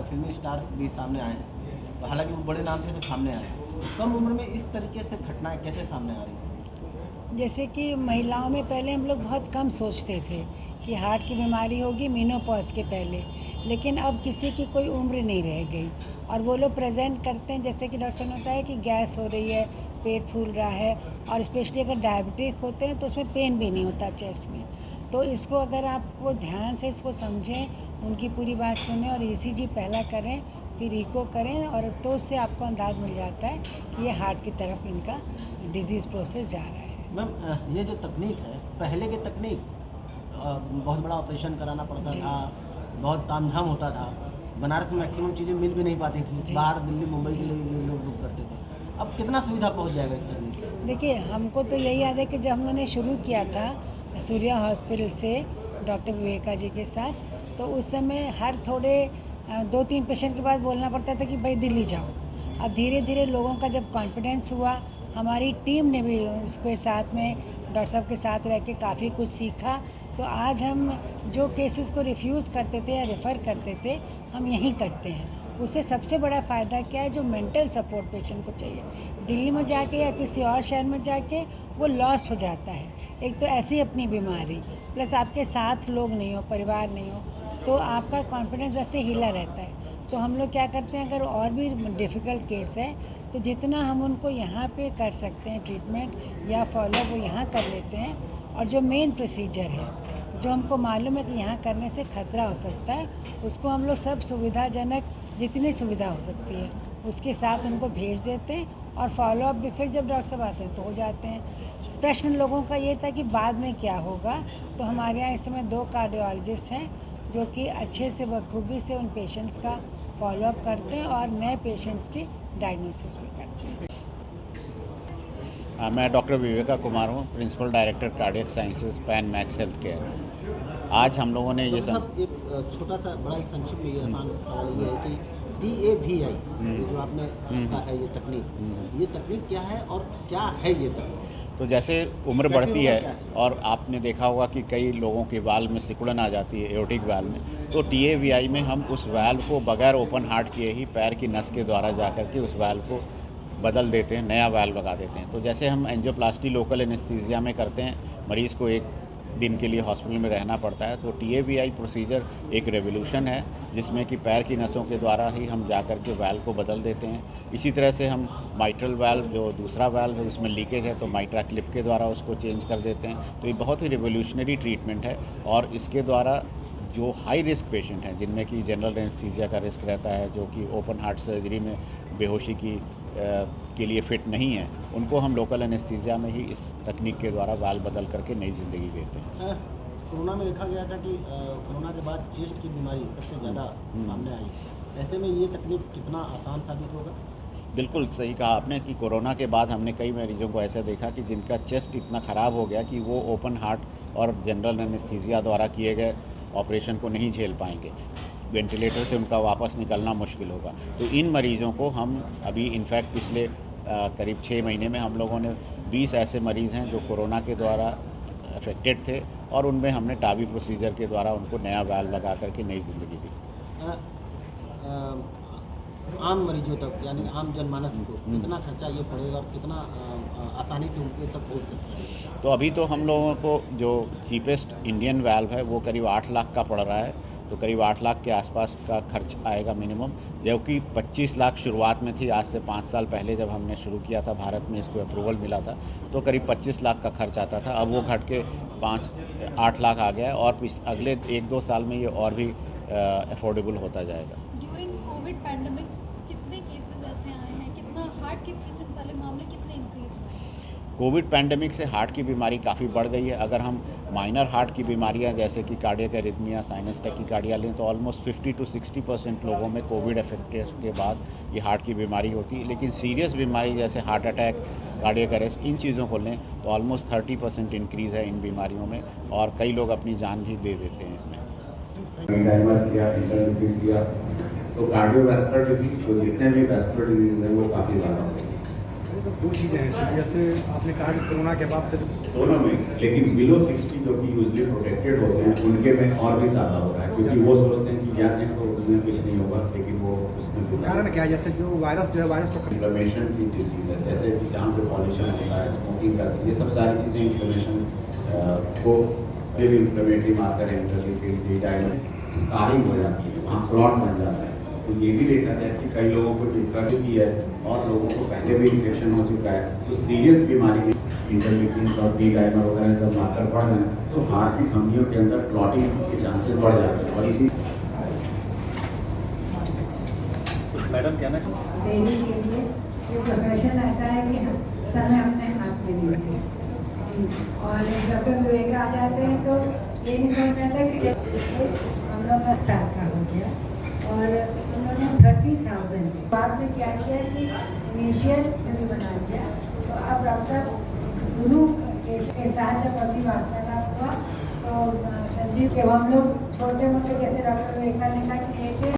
फिल्मी स्टार्स भी सामने आए हैं, तो हालांकि वो बड़े नाम थे तो सामने आए, तो कम उम्र में इस तरीके से घटनाएं कैसे सामने आ रही हैं? जैसे कि महिलाओं में पहले हम लोग बहुत कम सोचते थे कि हार्ट की बीमारी होगी मेनोपॉज के पहले, लेकिन अब किसी की कोई उम्र नहीं रह गई और वो लोग प्रेजेंट करते हैं जैसे कि डॉक्टर साहब ने बताया कि गैस हो रही है, पेट फूल रहा है, और स्पेशली अगर डायबिटिक होते हैं तो उसमें पेन भी नहीं होता चेस्ट में। तो इसको अगर आपको ध्यान से इसको समझें, उनकी पूरी बात सुनें और ईसीजी पहला करें, फिर इको करें, और तो उससे आपको अंदाज़ मिल जाता है कि ये हार्ट की तरफ इनका डिजीज़ प्रोसेस जा रहा है। मैम, ये जो तकनीक है, पहले की तकनीक बहुत बड़ा ऑपरेशन कराना पड़ता जी। था, बहुत तामझाम होता था, बनारस में मैक्सिमम चीज़ें मिल भी नहीं पाती थी, जी। बाहर दिल्ली मुंबई जी। के लिए ये लोग बुक करते थे। अब कितना सुविधा पहुंच जाएगा इस तकनीक से? देखिए, हमको तो यही याद है कि जब हमने शुरू किया था सूर्या हॉस्पिटल से डॉक्टर विवेका जी के साथ, तो उस समय हर थोड़े 2-3 पेशेंट के बाद बोलना पड़ता था कि भाई दिल्ली जाओ। अब धीरे धीरे लोगों का जब कॉन्फिडेंस हुआ, हमारी टीम ने भी उसके साथ में डॉक्टर साहब के साथ रह के काफ़ी कुछ सीखा, तो आज हम जो केसेस को रिफ्यूज़ करते थे या रेफ़र करते थे, हम यहीं करते हैं। उससे सबसे बड़ा फ़ायदा क्या है, जो मेंटल सपोर्ट पेशेंट को चाहिए, दिल्ली में जाके या किसी और शहर में जाके वो लॉस्ट हो जाता है। एक तो ऐसी अपनी बीमारी, प्लस आपके साथ लोग नहीं हो, परिवार नहीं हो, तो आपका कॉन्फिडेंस ऐसे हिला रहता है। तो हम लोग क्या करते हैं, अगर और भी डिफ़िकल्ट केस है तो जितना हम उनको यहाँ पे कर सकते हैं ट्रीटमेंट या फॉलोअप, वो यहाँ कर लेते हैं। और जो मेन प्रोसीजर है, जो हमको मालूम है कि यहाँ करने से खतरा हो सकता है, उसको हम लोग सब सुविधाजनक जितनी सुविधा हो सकती है उसके साथ उनको भेज देते हैं, और फॉलोअप भी फिर जब डॉक्टर साहब आते हैं तो हो जाते हैं। प्रश्न लोगों का ये था कि बाद में क्या होगा, तो हमारे यहाँ इस समय 2 कार्डियोलॉजिस्ट हैं जो कि अच्छे से बखूबी से उन पेशेंट्स का फॉलोअप करते हैं और नए पेशेंट्स की डायग्नोसिस भी करते हैं। मैं डॉक्टर विवेका कुमार हूँ, principal director cardiac sciences pan Max health care. आज हम लोगों ने ये तो साहब, एक छोटा सा बड़ा एक संक्षिप्त में ये आसान सवाल ये है कि DAVI, ये जो आपने कहा है ये तकनीक क्या है और क्या है ये तकनीक? तो जैसे उम्र कैसे बढ़ती होगा, है क्या है? और आपने देखा होगा कि कई लोगों के वाल्व में सिकुड़न आ जाती है, एओर्टिक वाल्व में, तो TAVI में हम उस वाल्व को बगैर ओपन हार्ट किए ही पैर की नस के द्वारा जा कर के उस वाल्व को बदल देते हैं, नया वाल्व लगा देते हैं। तो जैसे हम एंजियोप्लास्टी लोकल एनेस्थीसिया में करते हैं, मरीज़ को 1 दिन के लिए हॉस्पिटल में रहना पड़ता है, तो TAVI प्रोसीजर एक रेवोल्यूशन है जिसमें कि पैर की नसों के द्वारा ही हम जा कर के वाल्व को बदल देते हैं। इसी तरह से हम माइट्रल वाल्व, जो दूसरा वाल्व है उसमें लीकेज है, तो माइट्रा क्लिप के द्वारा उसको चेंज कर देते हैं। तो ये बहुत ही रिवोल्यूशनरी ट्रीटमेंट है, और इसके द्वारा जो हाई रिस्क पेशेंट हैं, जिनमें कि जनरल एनेस्थीसिया का रिस्क रहता है, जो कि ओपन हार्ट सर्जरी में बेहोशी के लिए फिट नहीं है, उनको हम लोकल एनेस्थीसिया में ही इस तकनीक के द्वारा वाल्व बदल करके नई ज़िंदगी देते हैं। कोरोना में देखा गया था कि कोरोना के बाद चेस्ट की बीमारी सबसे ज़्यादा सामने आई। ऐसे में ये तकनीक कितना आसान साबित होगा? बिल्कुल सही कहा आपने कि कोरोना के बाद हमने कई मरीजों को ऐसा देखा कि जिनका चेस्ट इतना ख़राब हो गया कि वो ओपन हार्ट और जनरल एनेस्थीसिया द्वारा किए गए ऑपरेशन को नहीं झेल पाएंगे, वेंटिलेटर से उनका वापस निकलना मुश्किल होगा। तो इन मरीज़ों को हम अभी इनफैक्ट पिछले करीब 6 महीने में हम लोगों ने 20 ऐसे मरीज़ हैं जो कोरोना के द्वारा अफेक्टेड थे, और उनमें हमने टाबी प्रोसीजर के द्वारा उनको नया वाल्व लगा करके नई ज़िंदगी दी। अ, अ, आम मरीजों तक, यानी आम जनमानस को कितना खर्चा ये पड़ेगा और कितना आसानी से उनके तक पहुँच सकता है? तो अभी तो हम लोगों को जो चीपेस्ट इंडियन वाल्व है वो करीब 8 लाख का पड़ रहा है, तो करीब 8 लाख के आसपास का खर्च आएगा मिनिमम, जबकि 25 लाख शुरुआत में थी। आज से 5 साल पहले जब हमने शुरू किया था, भारत में इसको अप्रूवल मिला था, तो करीब 25 लाख का खर्च आता था। अब वो घट के 8 लाख आ गया है, और अगले 1-2 साल में ये और भी अफोर्डेबल होता जाएगा। ड्यूरिंग कोविड पैंडेमिक कितने केसेस ऐसे आए हैं, कितना हार्ट के पेशेंट वाले मामले कितने इंक्रीज हुए? कोविड पैंडेमिक से हार्ट की बीमारी काफ़ी बढ़ गई है। अगर हम माइनर हार्ट की बीमारियां जैसे कि कार्डियक एरिथमिया, साइनस टैकीकार्डिया लें, तो ऑलमोस्ट 50 to 60% लोगों में कोविड अफेक्टेड के बाद ये हार्ट की बीमारी होती है। लेकिन सीरियस बीमारी जैसे हार्ट अटैक, कार्डियक अरेस्ट, इन चीज़ों को लें तो ऑलमोस्ट 30% इंक्रीज़ है इन बीमारियों में, और कई लोग अपनी जान भी दे देते हैं इसमें। किया तो कार्डियोवैस्कुलर डिजीज, तो जितने भी वैस्कुलर डिजीज हैं वो काफ़ी ज़्यादा हो गई। दो चीज़ें हैं, जैसे आपने कहा कि कोरोना के बाद से दोनों में, लेकिन बिलो 60 जो कि यूजली प्रोटेक्टेड होते हैं उनके में और भी ज़्यादा हो रहा है, क्योंकि वो सोचते हैं कि या तो उसमें कुछ नहीं होगा, लेकिन वो उसमें कारण क्या है? जैसे जो वायरस जो है वायरस तो इन्फ्लेमेशन की डिजीज है, जैसे जहाँ पे पॉल्यूशन होता है, स्मोकिंग करती है, ये सब सारी चीज़ें इन्फ्लेमेशन को फिर इन्फ्लेमेटरी मार्कर इंटरलीकिन स्कारिंग हो जाती है, वहाँ क्लॉट बन जाता है। तो ये भी देखा जाए कि कई लोगों को दिक्कत भी है और लोगों को पहले भी इन्फेक्शन हो चुका है, तो सीरियस बीमारी में इंटरलीकिन और डी डाइमर वगैरह सब मार्कर बढ़ गए तो हार्ट की धमनियों के अंदर क्लॉटिंग के चांसेस बढ़ जाते हैं। और इसी मैडम कहना चाहिए देने के लिए ये प्रोफेशन ऐसा है कि हम समय अपने हाथ में लेते हैं जी। और डॉक्टर विवेका आ जाते हैं तो ये नहीं समझ में आता कि हम लोग का स्टार्ट का हो गया और उन्होंने 30,000 बाद में क्या किया कि इनिशियल भी बना दिया। तो अब डॉक्टर साहब दोनों के साथ जब अभी वार्तालाप हुआ तो संजीव के हम लोग छोटे मोटे जैसे डॉक्टर विवेका ने कहा कि